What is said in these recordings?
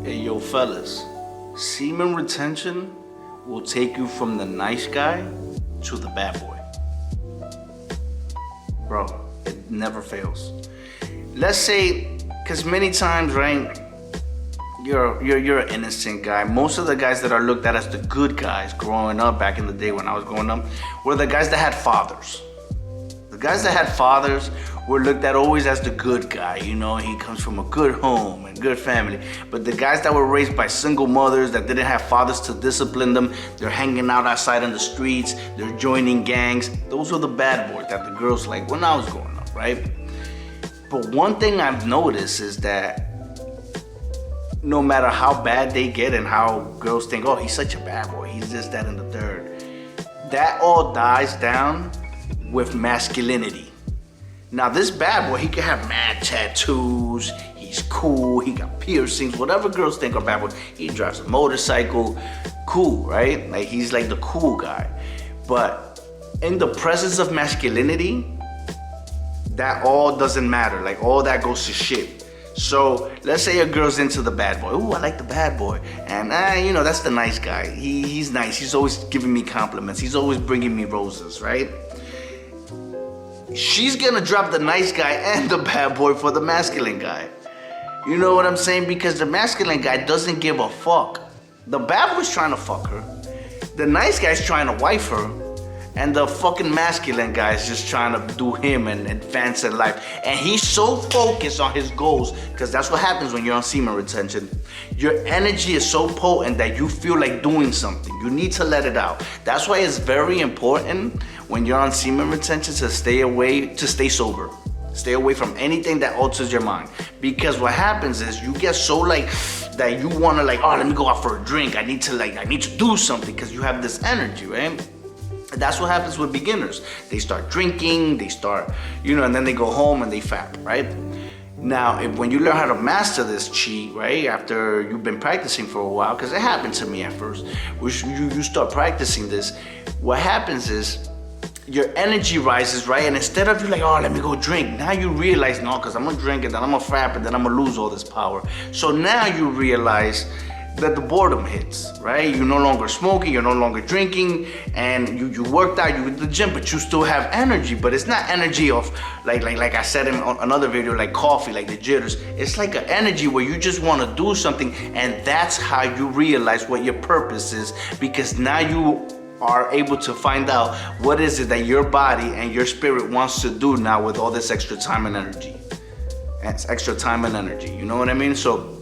Hey, yo, fellas, semen retention will take you from the nice guy to the bad boy. Bro, it never fails. Let's say, because many times, right, you're an innocent guy. Most of the guys that are looked at as the good guys growing up back in the day when I was growing up were the guys that had fathers. The guys that had fathers were looked at always as the good guy. You know, he comes from a good home and good family. But the guys that were raised by single mothers that didn't have fathers to discipline them, they're hanging out outside in the streets, they're joining gangs. Those were the bad boys that the girls liked when I was growing up, right? But one thing I've noticed is that no matter how bad they get and how girls think, oh, he's such a bad boy, he's this, that, and the third, that all dies down with masculinity. Now, this bad boy, he can have mad tattoos, he's cool, he got piercings, whatever girls think are bad boys. He drives a motorcycle, cool, right? Like, he's like the cool guy. But in the presence of masculinity, that all doesn't matter. Like, all that goes to shit. So let's say a girl's into the bad boy. Ooh, I like the bad boy. And you know, that's the nice guy. He's nice. He's always giving me compliments. He's always bringing me roses, right? She's gonna drop the nice guy and the bad boy for the masculine guy. You know what I'm saying? Because the masculine guy doesn't give a fuck. The bad boy's trying to fuck her. The nice guy's trying to wife her. And the fucking masculine guy is just trying to do him and advance in life. And he's so focused on his goals, because that's what happens when you're on semen retention. Your energy is so potent that you feel like doing something. You need to let it out. That's why it's very important when you're on semen retention to stay sober. Stay away from anything that alters your mind. Because what happens is you get so like that you want to like, oh, let me go out for a drink. I need to do something, because you have this energy, right? That's what happens with beginners. They start drinking, and then they go home and they fap, right? Now, when you learn how to master this cheat, right, after you've been practicing for a while, because it happened to me at first, which you start practicing this, what happens is your energy rises, right? And instead of you like, oh, let me go drink, now you realize, no, because I'm gonna drink and then I'm gonna fap and then I'm gonna lose all this power. So now you realize that the boredom hits, right? You're no longer smoking, you're no longer drinking, and you worked out, you went to the gym, but you still have energy. But it's not energy of like I said in another video, like coffee, like the jitters. It's like an energy where you just want to do something, and that's how you realize what your purpose is, because now you are able to find out what is it that your body and your spirit wants to do now with all this extra time and energy. It's extra time and energy, you know what I mean? So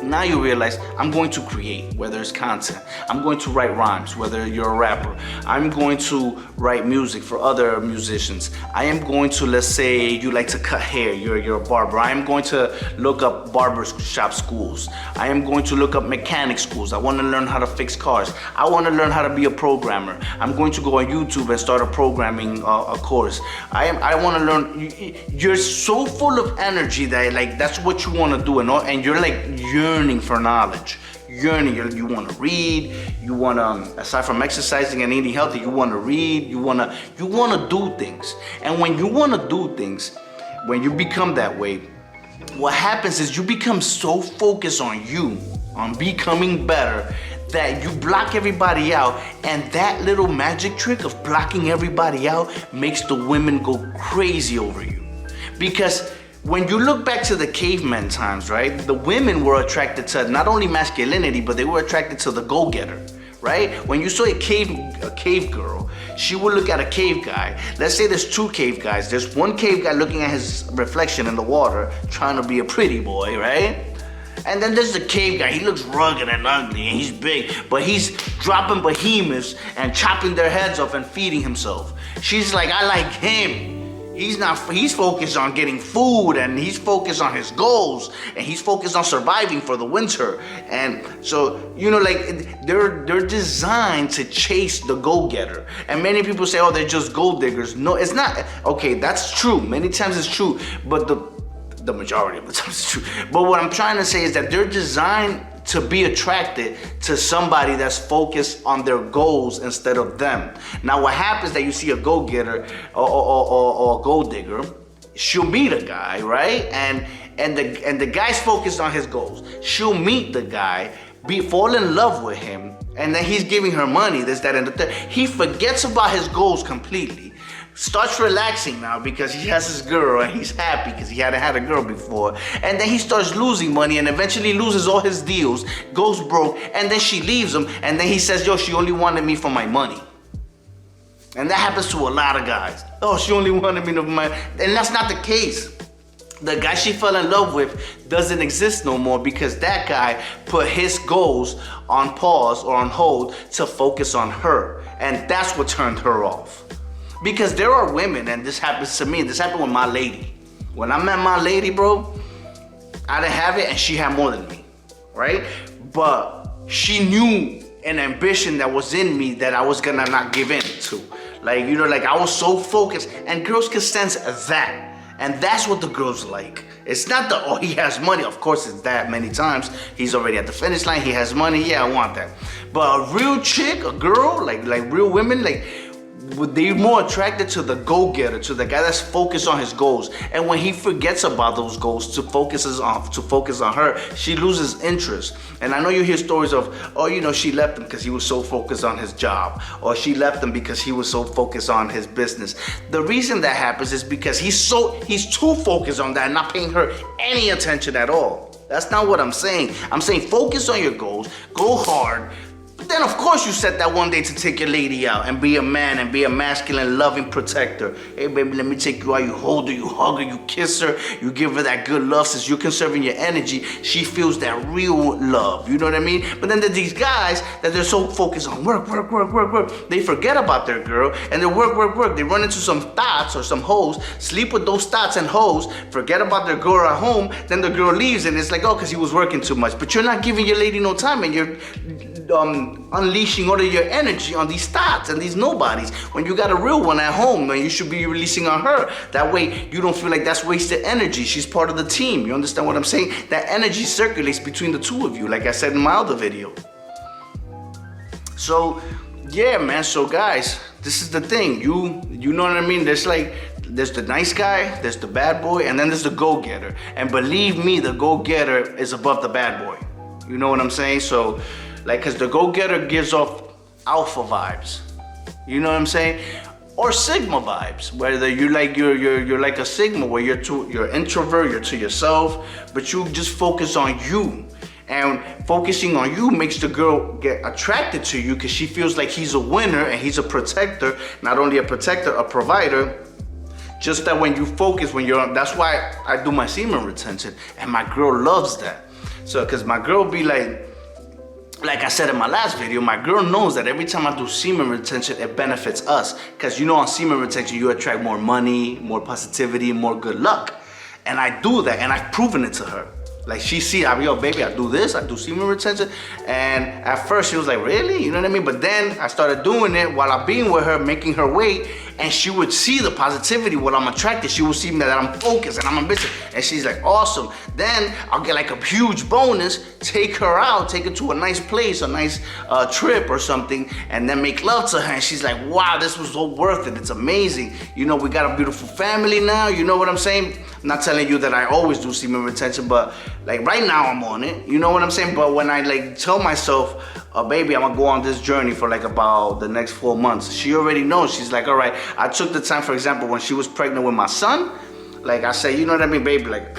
now you realize, I'm going to create, whether it's content. I'm going to write rhymes, whether you're a rapper. I'm going to write music for other musicians. I am going to, let's say you like to cut hair, you're a barber. I am going to look up barber shop schools. I am going to look up mechanic schools. I want to learn how to fix cars. I want to learn how to be a programmer. I'm going to go on YouTube and start a programming a course. I want to learn. You're so full of energy that like that's what you want to do, and you're like yearning for knowledge. You want to read, you want to, aside from exercising and eating healthy, you want to read, you want to do things. And when you want to do things, when you become that way, what happens is you become so focused on you, on becoming better, that you block everybody out. And that little magic trick of blocking everybody out makes the women go crazy over you. Because when you look back to the caveman times, right, the women were attracted to not only masculinity, but they were attracted to the go-getter, right? When you saw a cave girl, she would look at a cave guy. Let's say there's two cave guys. There's one cave guy looking at his reflection in the water, trying to be a pretty boy, right? And then there's the cave guy. He looks rugged and ugly and he's big, but he's dropping behemoths and chopping their heads off and feeding himself. She's like, I like him. He's focused on getting food, and he's focused on his goals, and he's focused on surviving for the winter. And so, you know, like they're designed to chase the go-getter. And many people say, oh, they're just gold diggers. No, it's not. Okay, that's true. Many times it's true, but the majority of the time it's true. But what I'm trying to say is that they're designed to be attracted to somebody that's focused on their goals instead of them. Now, what happens that you see a go-getter or a gold digger, she'll meet a guy, right? And and the guy's focused on his goals. She'll meet the guy, fall in love with him, and then he's giving her money, this, that, and the third. He forgets about his goals completely. Starts relaxing now because he has his girl and he's happy because he hadn't had a girl before. And then he starts losing money and eventually loses all his deals, goes broke, and then she leaves him, and then he says, yo, she only wanted me for my money. And that happens to a lot of guys. Oh, she only wanted me for my, and that's not the case. The guy she fell in love with doesn't exist no more because that guy put his goals on pause or on hold to focus on her. And that's what turned her off. Because there are women, and this happens to me, this happened with my lady. When I met my lady, bro, I didn't have it and she had more than me, right? But she knew an ambition that was in me that I was gonna not give in to. Like, you know, like I was so focused, and girls can sense that. And that's what the girls like. It's not the, oh, he has money. Of course, it's that many times. He's already at the finish line. He has money. Yeah, I want that. But a real chick, a girl, like real women, like, they're more attracted to the go-getter, to the guy that's focused on his goals. And when he forgets about those goals to focus on her, she loses interest. And I know you hear stories of, oh, you know, she left him because he was so focused on his job, or she left him because he was so focused on his business. The reason that happens is because he's too focused on that and not paying her any attention at all. That's not what I'm saying. I'm saying focus on your goals, go hard. But then, of course, you set that one day to take your lady out and be a man and be a masculine, loving protector. Hey, baby, let me take you out. You hold her, you hug her, you kiss her, you give her that good love. Since you're conserving your energy, she feels that real love. You know what I mean? But then there's these guys that they're so focused on work. They forget about their girl and they work. They run into some thoughts or some hoes, sleep with those thoughts and hoes, forget about their girl at home. Then the girl leaves and it's like, oh, because he was working too much. But you're not giving your lady no time and you're unleashing all of your energy on these thoughts and these nobodies when you got a real one at home and you should be releasing on her. That way you don't feel like that's wasted energy. She's part of the team. You understand what I'm saying? That energy circulates between the two of you, like I said in my other video. So yeah, man. So guys, this is the thing. You know what I mean? There's the nice guy, there's the bad boy, and then there's the go-getter. And believe me, the go-getter is above the bad boy. You know what I'm saying? So like, cause the go-getter gives off alpha vibes. You know what I'm saying? Or sigma vibes. Whether you're like a sigma, where you're introvert, you're to yourself, but you just focus on you. And focusing on you makes the girl get attracted to you because she feels like he's a winner and he's a protector. Not only a protector, a provider. Just that when you focus, that's why I do my semen retention, and my girl loves that. So, cause my girl be like I said in my last video, my girl knows that every time I do semen retention, it benefits us. Because you know, on semen retention, you attract more money, more positivity, more good luck. And I do that, and I've proven it to her. Like, she see, I be, yo, baby, I do this, I do semen retention. And at first she was like, really? You know what I mean? But then I started doing it while I'm being with her, making her wait. And she would see the positivity, what I'm attracted. She would see that I'm focused and I'm ambitious. And she's like, awesome. Then I'll get like a huge bonus, take her out, take her to a nice place, a nice trip or something, and then make love to her. And she's like, wow, this was so worth it. It's amazing. You know, we got a beautiful family now. You know what I'm saying? I'm not telling you that I always do semen retention, but like right now I'm on it. You know what I'm saying? But when I like tell myself, baby, I'm gonna go on this journey for like about the next 4 months. She already knows. She's like, all right, I took the time, for example, when she was pregnant with my son, like I say, you know what I mean, baby, like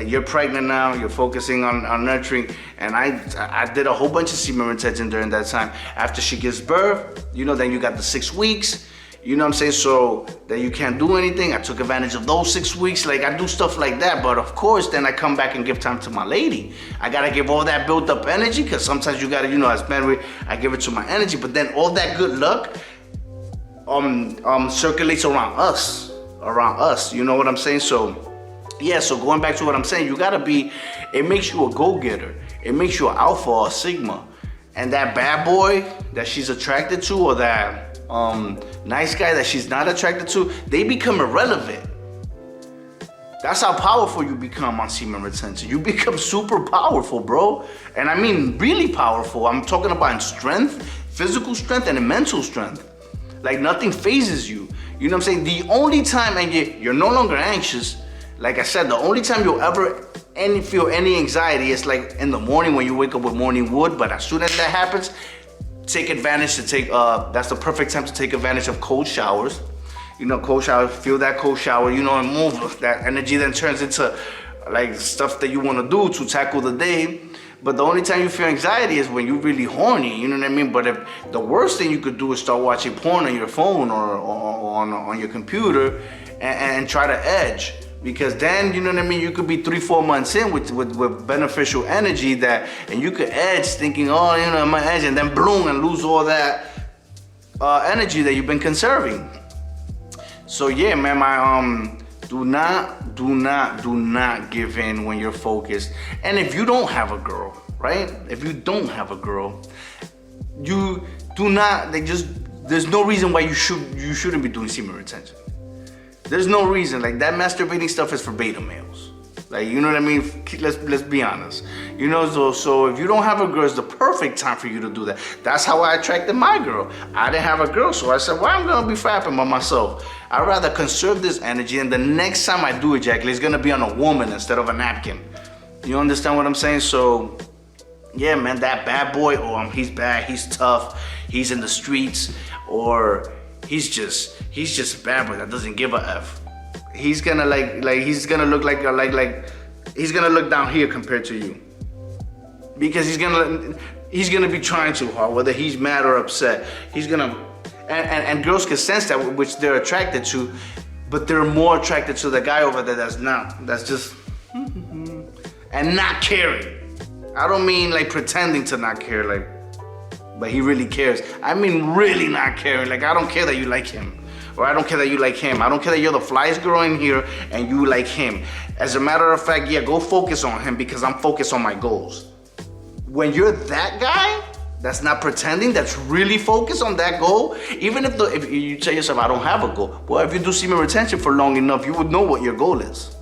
you're pregnant now, you're focusing on nurturing. And I did a whole bunch of semen retention during that time. After she gives birth, you know, then you got the 6 weeks. You know what I'm saying? So that you can't do anything. I took advantage of those 6 weeks. Like, I do stuff like that. But of course, then I come back and give time to my lady. I gotta give all that built up energy, because sometimes you gotta, you know, as men, I give it to my energy. But then all that good luck circulates around us. You know what I'm saying? So yeah, so going back to what I'm saying, you gotta be, it makes you a go-getter. It makes you an alpha or a sigma. And that bad boy that she's attracted to, or that nice guy that she's not attracted to, they become irrelevant. That's how powerful you become on semen retention. You become super powerful, bro. And I mean really powerful. I'm talking about in strength, physical strength, and in mental strength. Like, nothing phases you. You know what I'm saying? The only time, and you're no longer anxious, Like I said, the only time you'll ever feel any anxiety is like in the morning when you wake up with morning wood. But as soon as that happens, take advantage to take, that's the perfect time to take advantage of cold showers. You know, cold shower, feel that cold shower, you know, and move. That energy then turns into like stuff that you want to do to tackle the day. But the only time you feel anxiety is when you're really horny, you know what I mean? But if the worst thing you could do is start watching porn on your phone or on your computer and try to edge. Because then, you know what I mean, you could be 3-4 months in with beneficial energy and you could edge thinking, oh, you know, I'm gonna edge, and then bloom and lose all that energy that you've been conserving. So yeah, man, do not give in when you're focused. And if you don't have a girl, right? If you don't have a girl, you do not, there's no reason why you shouldn't be doing semen retention. There's no reason. Like, that masturbating stuff is for beta males. Like, you know what I mean? Let's be honest. You know, so if you don't have a girl, it's the perfect time for you to do that. That's how I attracted my girl. I didn't have a girl, so I said, well, I'm gonna be fapping by myself. I'd rather conserve this energy, and the next time I do ejaculate, it's gonna be on a woman instead of a napkin. You understand what I'm saying? So, yeah, man, that bad boy, he's bad, he's tough, he's in the streets, or he's just a bad boy that doesn't give a F. He's gonna he's gonna look he's gonna look down here compared to you, because he's gonna be trying too hard, whether he's mad or upset. He's gonna, and girls can sense that, which they're attracted to, but they're more attracted to the guy over there that's just and not caring. I don't mean like pretending to not care, but he really cares. I mean really not caring. Like, I don't care that you like him. Or I don't care that you like him. I don't care that you're the flyest girl in here and you like him. As a matter of fact, yeah, go focus on him, because I'm focused on my goals. When you're that guy that's not pretending, that's really focused on that goal, even if you tell yourself, I don't have a goal. Well, if you do semen retention for long enough, you would know what your goal is.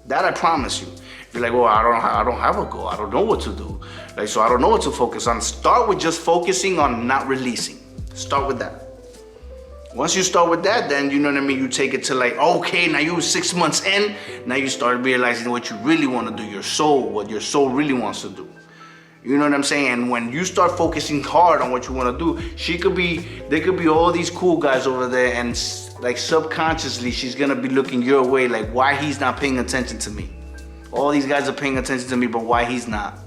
That I promise you. If you're like, well, I don't have a goal. I don't know what to do. Like, so I don't know what to focus on. Start with just focusing on not releasing. Start with that. Once you start with that, then, you know what I mean, you take it to like, okay, now you're 6 months in, now you start realizing what you really want to do, what your soul really wants to do. You know what I'm saying? And when you start focusing hard on what you want to do, there could be all these cool guys over there, and like subconsciously, she's going to be looking your way, like, why he's not paying attention to me. All these guys are paying attention to me, but why he's not?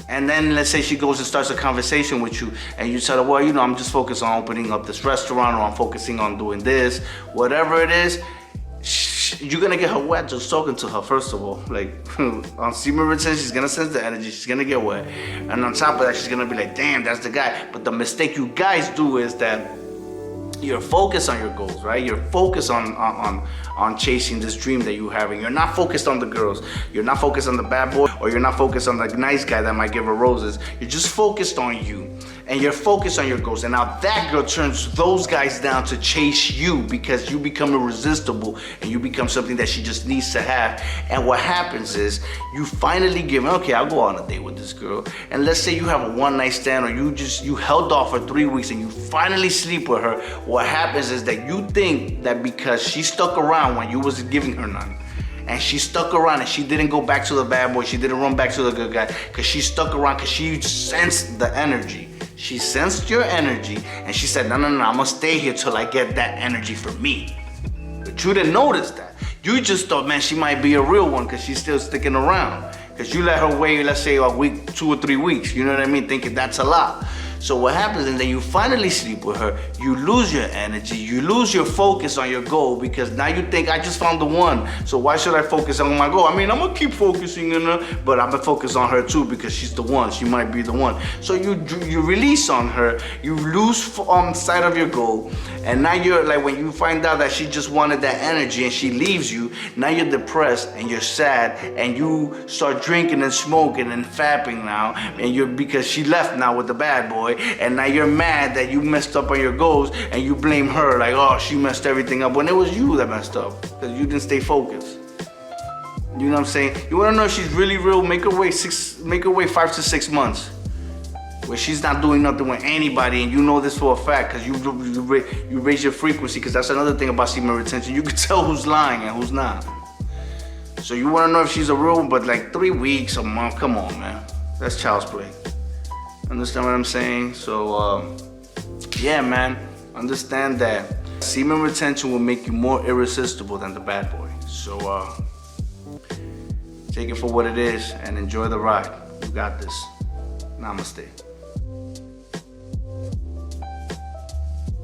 And then let's say she goes and starts a conversation with you, and you tell her, well, you know, I'm just focused on opening up this restaurant, or I'm focusing on doing this, whatever it is. You're gonna get her wet just talking to her, first of all. Like, on semen retention, she's gonna sense the energy, she's gonna get wet. And on top of that, she's gonna be like, damn, that's the guy. But the mistake you guys do is that you're focused on your goals, right? You're focused on chasing this dream that you have, and you're not focused on the girls. You're not focused on the bad boy, or you're not focused on the nice guy that might give her roses. You're just focused on you, and you're focused on your goals. And now that girl turns those guys down to chase you, because you become irresistible, and you become something that she just needs to have. And what happens is, you finally give in, okay, I'll go on a date with this girl. And let's say you have a one-night stand, or you held off for 3 weeks, and you finally sleep with her. What happens is that you think that because she stuck around when you wasn't giving her none, and she stuck around and she didn't go back to the bad boy, she didn't run back to the good guy, because she stuck around, because she sensed the energy. She sensed your energy, and she said, no, I'm gonna stay here till I get that energy for me. But you didn't notice that. You just thought, man, she might be a real one because she's still sticking around. Because you let her wait, let's say, a week, 2 or 3 weeks, you know what I mean, thinking that's a lot. So what happens is that you finally sleep with her, you lose your energy, you lose your focus on your goal, because now you think, I just found the one, so why should I focus on my goal? I mean, I'm gonna keep focusing on her, but I'm gonna focus on her too, because she's the one, she might be the one. So you release on her, you lose sight of your goal, and now you're like, when you find out that she just wanted that energy and she leaves you, now you're depressed and you're sad, and you start drinking and smoking and fapping now, and because she left now with the bad boy. And now you're mad that you messed up on your goals, and you blame her, like, oh, she messed everything up, when it was you that messed up, because you didn't stay focused. You know what I'm saying? You want to know if she's really real? Make her wait 5 to 6 months, where she's not doing nothing with anybody, and you know this for a fact, because you raise your frequency. Because that's another thing about semen retention, you can tell who's lying and who's not. So you wanna know if she's a real one, but like 3 weeks, a month, come on, man. That's child's play. Understand what I'm saying? So, yeah, man. Understand that semen retention will make you more irresistible than the bad boy. So, take it for what it is and enjoy the ride. You got this. Namaste.